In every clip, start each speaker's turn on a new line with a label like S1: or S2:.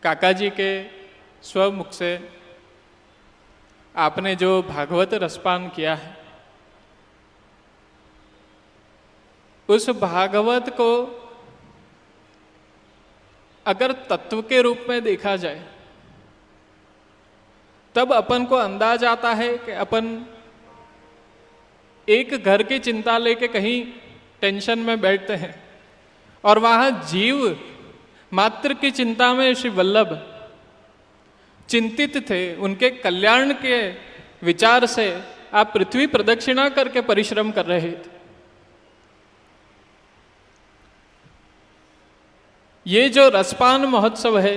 S1: काका जी के स्वमुख से आपने जो भागवत रसपान किया है, उस भागवत को अगर तत्व के रूप में देखा जाए तब अपन को अंदाज आता है कि अपन एक घर की चिंता लेके कहीं टेंशन में बैठते हैं और वहां जीव मात्र की चिंता में श्री वल्लभ चिंतित थे। उनके कल्याण के विचार से आप पृथ्वी प्रदक्षिणा करके परिश्रम कर रहे थे। ये जो रसपान महोत्सव है,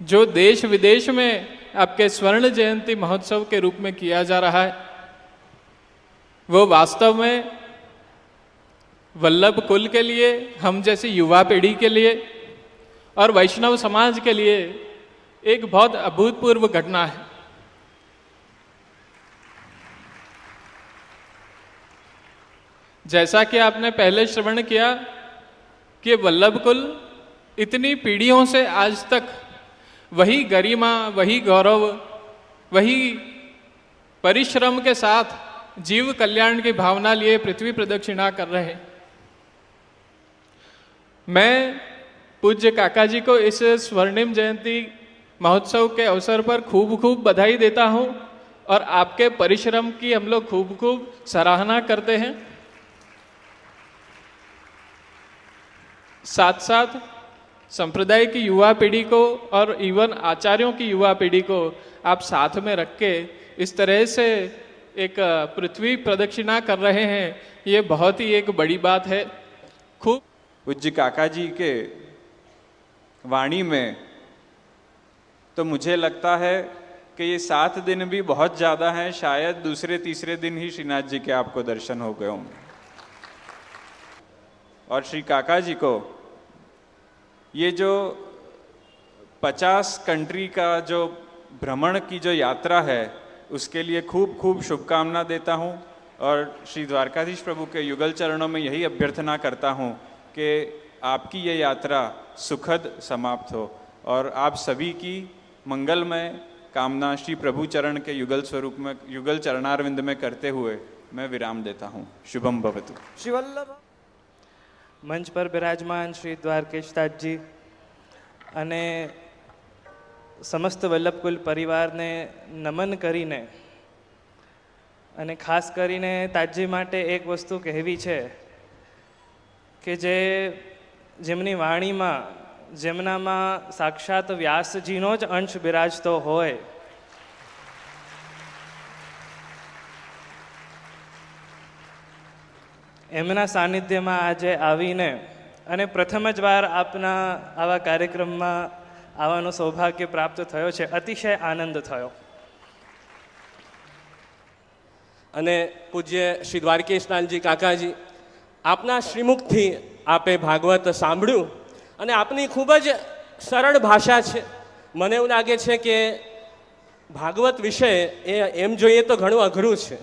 S1: जो देश विदेश में आपके स्वर्ण जयंती महोत्सव के रूप में किया जा रहा है, वो वास्तव में वल्लभ कुल के लिए, हम जैसी युवा पीढ़ी के लिए और वैष्णव समाज के लिए एक बहुत अभूतपूर्व घटना है। जैसा कि आपने पहले श्रवण किया कि वल्लभ कुल इतनी पीढ़ियों से आज तक वही गरिमा, वही गौरव, वही परिश्रम के साथ जीव कल्याण की भावना लिए पृथ्वी प्रदक्षिणा कर रहे हैं। मैं पूज्य काका जी को इस स्वर्णिम जयंती महोत्सव के अवसर पर खूब खूब बधाई देता हूं और आपके परिश्रम की हम लोग खूब खूब सराहना करते हैं। साथ साथ संप्रदाय की युवा पीढ़ी को और इवन आचार्यों की युवा पीढ़ी को आप साथ में रख के इस तरह से एक पृथ्वी प्रदक्षिणा कर रहे हैं, ये बहुत ही एक बड़ी बात है। खूब
S2: पूज्य काका जी के वाणी में तो मुझे लगता है कि ये 7 दिन भी बहुत ज़्यादा हैं, शायद दूसरे तीसरे दिन ही श्रीनाथ जी के आपको दर्शन हो गए होंगे। और श्री काका जी को ये जो 50 कंट्री का जो भ्रमण की जो यात्रा है, उसके लिए खूब खूब शुभकामना देता हूँ और श्री द्वारकाधीश प्रभु के युगल चरणों में यही अभ्यर्थना करता हूँ कि आपकी ये यात्रा सुखद समाप्त हो और आप सभी की मंगलमय कामना श्री प्रभु चरण के युगल स्वरूप में, युगल चरणारविंद में करते हुए मैं विराम देता हूँ। शुभम भवतु।
S3: श्री वल्लभ मंच पर विराजमान श्री द्वारकेशदास जी અને સમસ્ત વલ્લભકુલ પરિવારને નમન કરીને અને ખાસ કરીને તાજી માટે એક વસ્તુ કહેવી છે કે જેમની વાણીમાં, જેમનામાં સાક્ષાત વ્યાસજીનો જ અંશ બિરાજતો હોય, એમના સાનિધ્યમાં આજે આવીને અને પ્રથમ જ વાર આપના આવા કાર્યક્રમમાં આવવાનું સૌભાગ્ય પ્રાપ્ત થયો છે, અતિશય આનંદ થયો।
S4: અને પૂજ્ય શ્રી દ્વારકેશનાથજી કાકાજી, આપના શ્રીમુખથી આપે ભાગવત સાંભળ્યું અને આપની ખૂબ જ સરળ ભાષા છે। મને એવું લાગે છે કે ભાગવત વિષય એ એમ જોઈએ તો ઘણું અઘરું છે,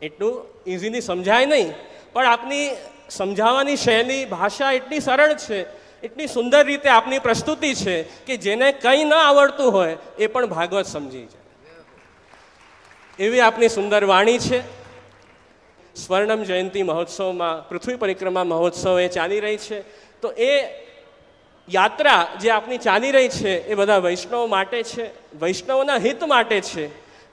S4: એટલું ઇઝીલી સમજાય નહીં, પણ આપની સમજાવવાની શૈલી, ભાષા એટલી સરળ છે, એટલી સુંદર રીતે આપની પ્રસ્તુતિ છે કે જેને કંઈ ન આવડતું હોય એ પણ ભાગવત સમજી જાય એવી આપની સુંદર વાણી છે। સ્વર્ણમ જયંતી મહોત્સવમાં પૃથ્વી પરિક્રમા મહોત્સવ એ ચાલી રહી છે, તો એ યાત્રા જે આપની ચાલી રહી છે એ બધા વૈષ્ણવ માટે છે, વૈષ્ણવના હિત માટે છે।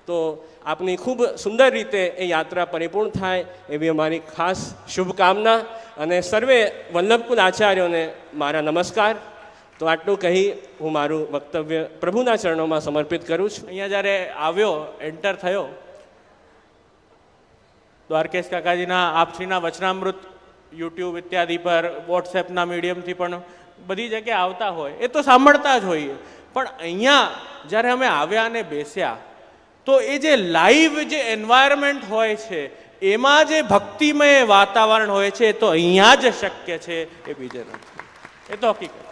S4: તો આપની ખૂબ સુંદર રીતે એ યાત્રા પરિપૂર્ણ થાય એવી અમારી ખાસ શુભકામના અને સર્વે વલ્લભકુલ આચાર્યોને મારા નમસ્કાર। તો આટલું કહી હું મારું વક્તવ્ય પ્રભુના ચરણોમાં સમર્પિત કરું છું।
S5: અહીંયા જ્યારે આવ્યો, એન્ટર થયો, દ્વારકેશ કાકાજીના આપશ્રીના વચનામૃત યુટ્યુબ ઇત્યાદિ પર, વોટ્સએપના મીડિયમથી પણ બધી જગ્યાએ આવતા હોય એ તો સાંભળતા જ હોઈએ, પણ અહીંયા જ્યારે અમે આવ્યા અને બેસ્યા તો એ જે લાઈવ જે એન્વાયરમેન્ટ હોય છે એમાં જે ભક્તિમય વાતાવરણ હોય છે એ તો અહીંયા જ શક્ય છે, એ બીજે નથી, એ તો હકીકત છે।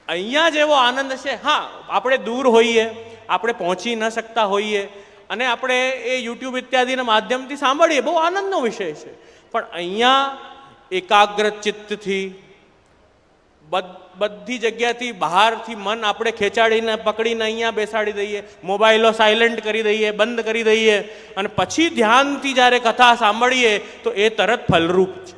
S5: અહીંયા જેવો આનંદ છે, હા આપણે દૂર હોઈએ, આપણે પહોંચી ન શકતા હોઈએ અને આપણે એ યુટ્યુબ ઇત્યાદિના માધ્યમથી સાંભળીએ, બહુ આનંદનો વિષય છે, પણ અહીંયા એકાગ્ર ચિત્તથી બધી જગ્યાથી બહારથી મન આપણે ખેંચાડીને પકડીને અહીંયા બેસાડી દઈએ, મોબાઈલો સાયલેન્ટ કરી દઈએ, બંધ કરી દઈએ, અને પછી ધ્યાનથી જ્યારે કથા સાંભળીએ તો એ તરત ફલરૂપ છે.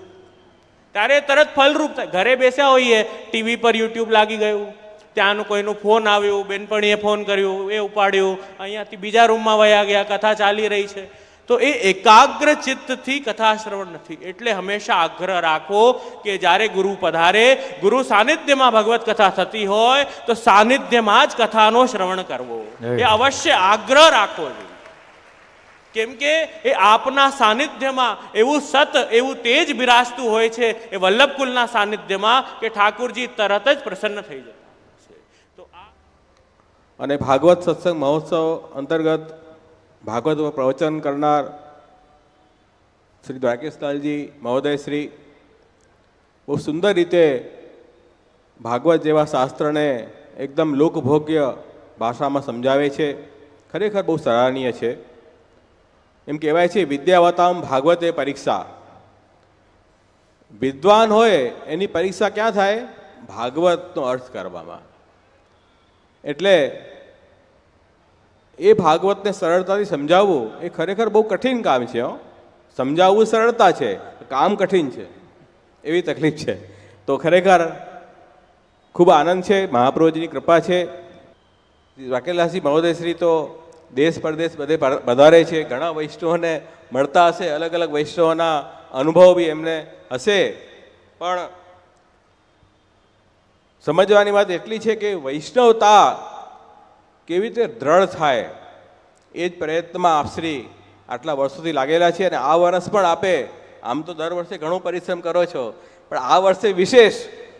S5: ત્યારે એ તરત ફલરૂપ થાય. ઘરે બેસ્યા હોઈએ, ટીવી પર યુટ્યુબ લાગી ગયું, ત્યાંનું કોઈનું ફોન આવ્યું, બેનપણીએ ફોન કર્યું, એ ઉપાડ્યું, અહીંયાથી બીજા રૂમમાં વયા ગયા, કથા ચાલી રહી છે, તો એ એકાગ્ર ચિત્તથી કથા શ્રવણ નથી. એટલે હંમેશા આગ્રહ રાખો કે જ્યારે ગુરુ પધારે, ગુરુ સાનિધ્યમાં ભગવત કથા થતી હોય તો સાનિધ્યમાં જ કથાનો શ્રવણ કરવો, એ અવશ્ય આગ્રહ રાખવો જોઈએ. કેમ કે એ આપના સાનિધ્યમાં એવું સત, એવું તેજ બિરાજતું હોય છે એ વલ્લભકુલના સાનિધ્યમાં, કે ઠાકુરજી તરત જ પ્રસન્ન થઈ જતા છે. તો
S6: અને ભાગવત સત્સંગ મહોત્સવ અંતર્ગત ભાગવત પ્રવચન કરનાર શ્રી દ્વારકેશલાલજી મહોદય શ્રી બહુ સુંદર રીતે ભાગવત જેવા શાસ્ત્રને એકદમ લોકભોગ્ય ભાષામાં સમજાવે છે. ખરેખર બહુ સરાહનીય છે. એમ કહેવાય છે વિદ્યાવતામ ભાગવતે પરીક્ષા. વિદ્વાન હોય એની પરીક્ષા ક્યાં થાય? ભાગવતનો અર્થ કરવામાં. એટલે એ ભાગવતને સરળતાથી સમજાવવું એ ખરેખર બહુ કઠિન કામ છે. સમજાવવું સરળતા છે, કામ કઠિન છે, એવી તકલીફ છે. તો ખરેખર ખૂબ આનંદ છે, મહાપ્રભુજીની કૃપા છે. દ્વારકેશલાલજી મહોદયશ્રી તો દેશ પરદેશ બધે વધારે છે, ઘણા વૈષ્ણવોને મળતા હશે, અલગ અલગ વૈષ્ણવોના અનુભવ બી એમને હશે. પણ સમજવાની વાત એટલી છે કે વૈષ્ણવતા કેવી રીતે દ્રઢ થાય એ જ પ્રયત્નમાં આપશ્રી આટલા વર્ષોથી લાગેલા છે. અને આ વર્ષ પણ આપે, આમ તો દર વર્ષે ઘણો પરિશ્રમ કરો છો, પણ આ વર્ષે વિશેષ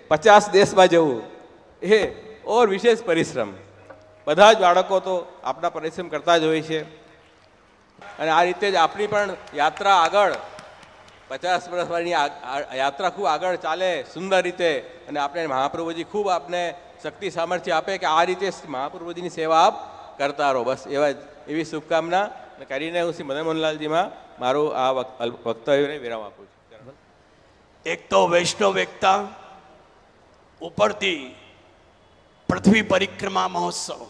S6: 50 દેશમાં જવું એ ઓર વિશેષ પરિશ્રમ. બધા જ બાળકો તો આપણા પરિશ્રમ કરતા જ હોય છે. અને આ રીતે જ આપણી પણ યાત્રા આગળ 50 વર્ષની યાત્રા ખૂબ આગળ ચાલે સુંદર રીતે. અને આપણે મહાપ્રભુજી ખૂબ આપને શક્તિ સામર્થ્ય આપે કે આ રીતે મહાપ્રભુજીની સેવા આપ કરતા રહો. બસ એવી શુભકામના કરીને હું શ્રી મદન મોહનલાલજીમાં મારું આ વક્તવ્યને વિરામ આપું છું.
S7: એક તો વૈષ્ણવ એકતા, ઉપરથી પૃથ્વી પરિક્રમા મહોત્સવ,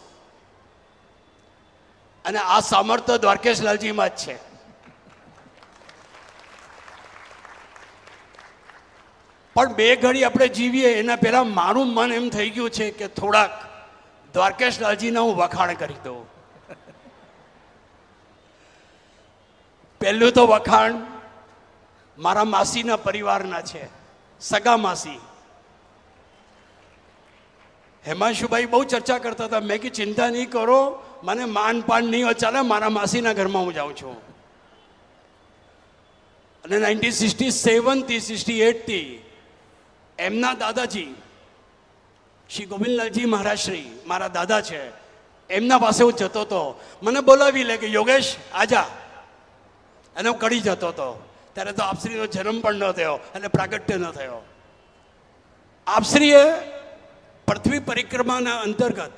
S7: અને આ સામર્થ્ય દ્વારકેશલાલજીમાં જ છે. પણ બે ઘડી આપણે જીવીએ એના પહેલા મારું મન એમ થઈ ગયું છે કે થોડાક દ્વારકેશલાલજીના હું વખાણ કરી દઉં. પહેલું તો વખાણ મારા માસીના પરિવારના છે, સગા માસી. હેમાંશુભાઈ બહુ ચર્ચા કરતા હતા. મેં કે ચિંતા નહીં કરો, મને માનપાન નહીં હોય, ચાલે મારા માસીના ઘરમાં હું જાઉં છું. અને 1967 થી 68 થી એમના દાદાજી શ્રી ગોવિંદલાલજી મહારાજશ્રી, મારા દાદા છે, એમના પાસે હું જતો હતો. મને બોલાવી લે કે યોગેશ આજા, અને હું કડી જતો હતો. ત્યારે તો આપશ્રીનો જન્મ પણ ન થયો અને પ્રાગટ્ય ન થયો. આપશ્રીએ પૃથ્વી પરિક્રમાના અંતર્ગત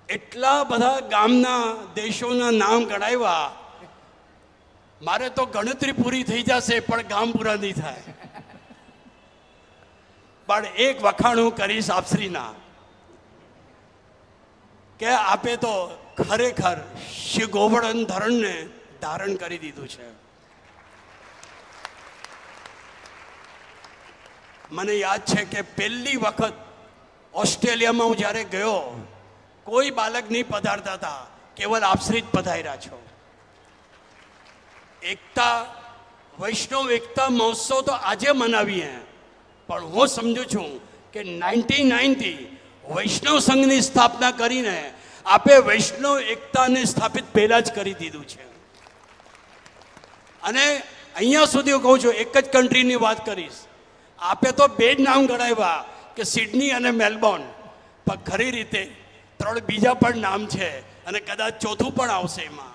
S7: એટલા બધા ગામના દેશોના નામ ગણાવ્યા. મારે તો ગણતરી પૂરી થઈ જશે પણ ગામ પૂરા નહીં થાય. પણ એક વખાણ હું કરીશ આપશ્રીના, કે આપે તો ખરેખર શ્રી ગોવર્ધન ધરણને ધારણ કરી દીધું છે. મને યાદ છે કે પહેલી વખત ઓસ્ટ્રેલિયામાં હું જ્યારે ગયો, કોઈ બાળક નહીં પધારતા હતા, કેવલ આપશ્રી જ પધાર્યા છો. એકતા, વૈષ્ણવ એકતા મહોત્સવ તો આજે મનાવીએ, પણ હું સમજુ છું કે 99 થી વૈષ્ણવ સંઘની સ્થાપના કરીને આપે વૈષ્ણવ એકતાને સ્થાપિત પહેલા જ કરી દીધું છે. અને અહીંયા સુધી હું કહું છું, એક જ કન્ટ્રીની વાત કરીશ, આપે તો બે જ નામ ગણાવ્યા કે સિડની અને મેલબોર્ન, પણ ખરી રીતે 3 બીજા પણ નામ છે અને કદાચ ચોથું પણ આવશે. એમાં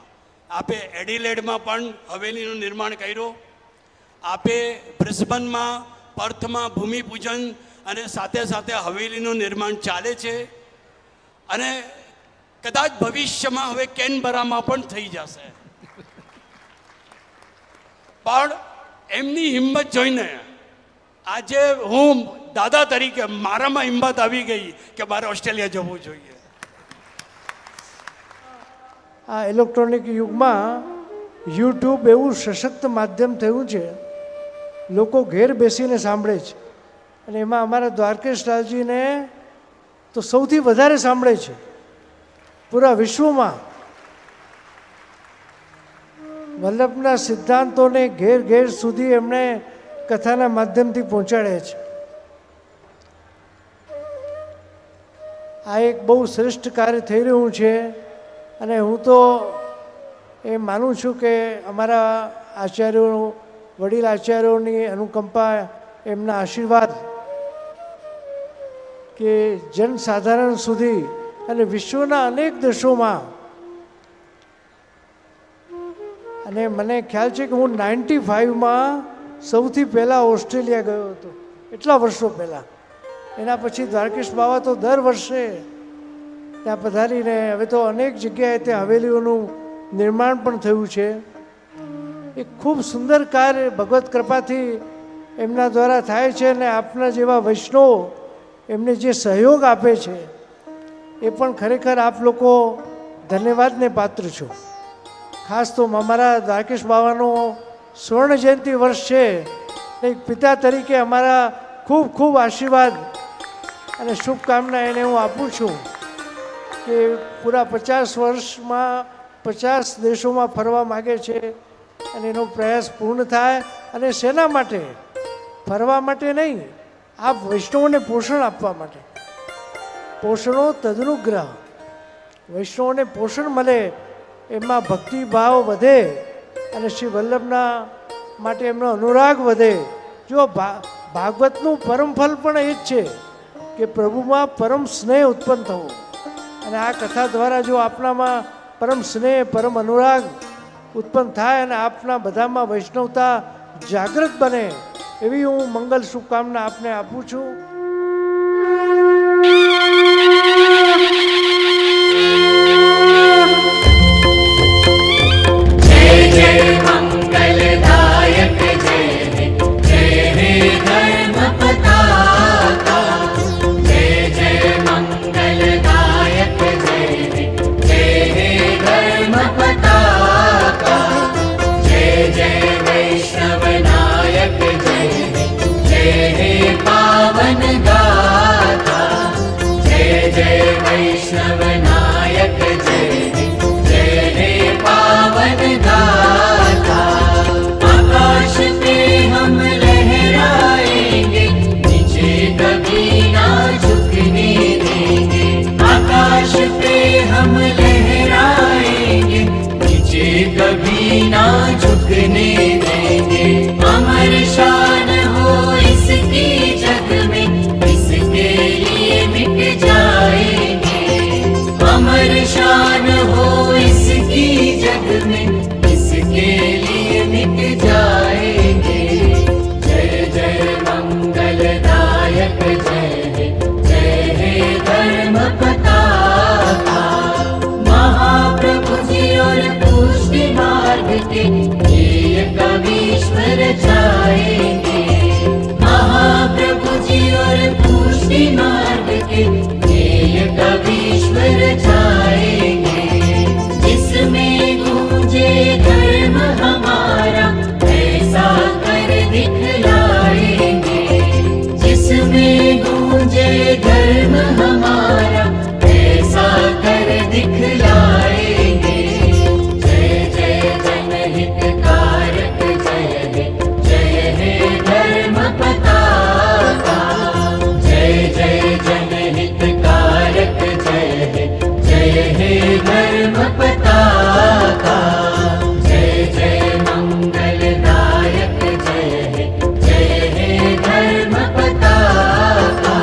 S7: આપે એડિલેડમાં પણ હવેલીનું નિર્માણ કર્યું, આપે બ્રિસ્બનમાં, પર્થમાં ભૂમિપૂજન અને સાથે સાથે હવેલીનું નિર્માણ ચાલે છે. અને કદાચ ભવિષ્યમાં હવે કેનબરામાં પણ થઈ જશે. પણ એમની હિંમત જોઈને આજે હું દાદા તરીકે મારામાં હિંમત આવી ગઈ કે મારે ઓસ્ટ્રેલિયા જવું જોઈએ.
S8: આ ઇલેક્ટ્રોનિક યુગમાં યુટ્યુબ એવું સશક્ત માધ્યમ થયું છે, લોકો ઘેર બેસીને સાંભળે છે. અને એમાં અમારા દ્વારકેશ લાલજીને તો સૌથી વધારે સાંભળે છે પૂરા વિશ્વમાં. વલ્લભના સિદ્ધાંતોને ઘેર ઘેર સુધી એમણે કથાના માધ્યમથી પહોંચાડે છે. આ એક બહુ શ્રેષ્ઠ કાર્ય થઈ રહ્યું છે અને હું તો એ માનું છું કે અમારા આચાર્યો, વડીલ આચાર્યોની અનુકંપા, એમના આશીર્વાદ કે જનસાધારણ સુધી અને વિશ્વના અનેક દેશોમાં. અને મને ખ્યાલ છે કે હું 95માં સૌથી પહેલાં ઓસ્ટ્રેલિયા ગયો હતો, એટલા વર્ષો પહેલાં. એના પછી દ્વારકેશ બાવા તો દર વર્ષે ત્યાં પધારીને, હવે તો અનેક જગ્યાએ ત્યાં હવેલીઓનું નિર્માણ પણ થયું છે. એક ખૂબ સુંદર કાર્ય ભગવત કૃપાથી એમના દ્વારા થાય છે. અને આપના જેવા વૈષ્ણવો એમને જે સહયોગ આપે છે એ પણ ખરેખર આપ લોકો ધન્યવાદને પાત્ર છો. ખાસ તો અમારા દ્વારકેશ બાવાનો સ્વર્ણ જયંતિ વર્ષ છે. એક પિતા તરીકે અમારા ખૂબ ખૂબ આશીર્વાદ અને શુભકામના એને હું આપું છું કે પૂરા 50 વર્ષમાં 50 દેશોમાં ફરવા માગે છે અને એનો પ્રયાસ પૂર્ણ થાય. અને શેના માટે? ફરવા માટે નહીં, આપ વૈષ્ણવોને પોષણ આપવા માટે. પોષણો તદનુગ્રહ, વૈષ્ણવોને પોષણ મળે, એમાં ભક્તિભાવ વધે અને શ્રી વલ્લભના માટે એમનો અનુરાગ વધે. જો ભાગવતનું પરમ ફલ પણ એ જ છે કે પ્રભુમાં પરમ સ્નેહ ઉત્પન્ન થવો. અને આ કથા દ્વારા જો આપનામાં પરમ સ્નેહ, પરમ અનુરાગ ઉત્પન્ન થાય અને આપના બધામાં વૈષ્ણવતા જાગૃત બને, એવી હું મંગલ શુભકામના આપને આપું છું.
S9: कभी ना झुकने देंगे. अमर शान हो इसकी जग में, इसके लिए मिट जाएंगे. अमर शान हो इसकी जग में, इसके लिए मिट जाएंगे. जय जय मंगलदायक जय हे धर्म पताका. महाप्रभु जी और पुष्टि मार्ग के ये कवीश्वर जाएंगे. महाप्रभु जी और पुष्टि मार्ग के ये कवीश्वर जाएंगे. जिसमें गूंजे धर्म हमारा ऐसा कर दिखलाएंगे. जिसमें गूंजे धर्म हमारा ऐसा कर दिखलाएंगे. जय जय जनहितकारक जय हे धर्म पताका. जय जय जनहितकारक जय हे धर्म पताका. जय जय मंगलदायक जय हे धर्म पताका.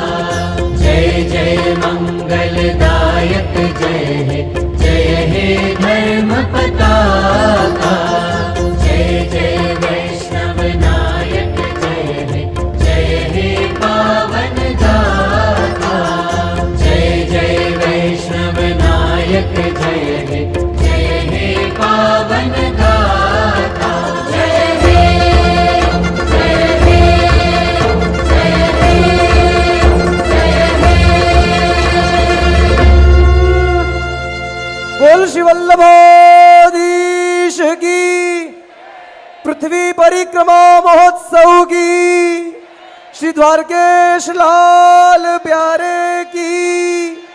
S9: जय जय मंगलदायक जय हे धर्म पताका. जय जय वैष्णव नायक जय हे पावन गाथा. जय जय वैष्णव नायक जय हे पावन गाथा. जय हे जय हे
S10: पृथ्वी परिक्रमा महोत्सव की, श्री द्वारकेश लाल प्यारे की।